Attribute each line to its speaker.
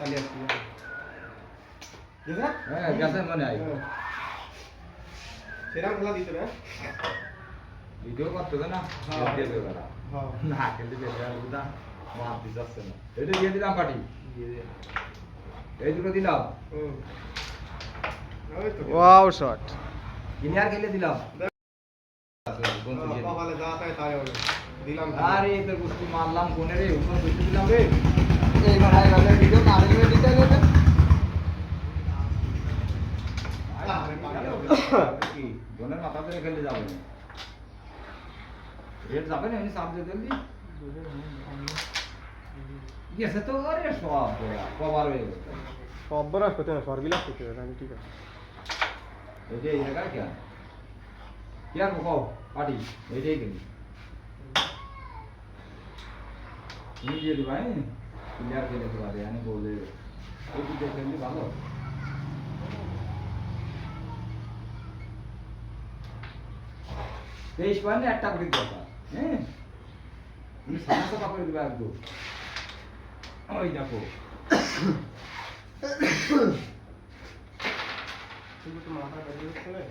Speaker 1: চালিয়ে আসছি দেখো
Speaker 2: হ্যাঁ গেছে মনে হয়
Speaker 1: সেরাম খেলা দিতে না
Speaker 2: ভিডিও করতে না
Speaker 1: হ্যাঁ
Speaker 2: দিয়ে দেবে না
Speaker 1: হ্যাঁ
Speaker 2: না খেলতে দেবে না মাপ দিতে আসছে না এটা দিয়ে দিলাম পাটি এই দুটো দিলাম
Speaker 3: ওয়াও শট
Speaker 2: ক্লিয়ার খেলে দিলাম
Speaker 1: কপালে যা তাই তাই হবে দিলাম
Speaker 2: আরে তোর কুস্তি মারলাম কোনে রে উপর বসে দিলাম রে এইবার আই গেল ভিডিও না রে দিতে গেলে কি কোনের মাথা ধরে খেলে যাবে না রেড যাবে না এমনি সাপ দিয়ে দিলি গেছে তো আরে সব কভার হয়ে গেছে
Speaker 3: সর্বনাশ করতে না সর্বিলাস করতে হবে আমি ঠিক আছে
Speaker 2: এই যে এই জায়গা কি আর কও পাটি এইটাই গেলি তুমি দিয়ে দিবা ক্লিয়ার খেলে দিবা রে আমি বলে ওই দিকে খেললি ভালো তেইশ পয়েন্টে একটা করে দরকার হ্যাঁ তুমি সমস্যা করে দিবা একদম ওই দেখো
Speaker 1: তুমি তো মাথা কাটিয়ে দিচ্ছ না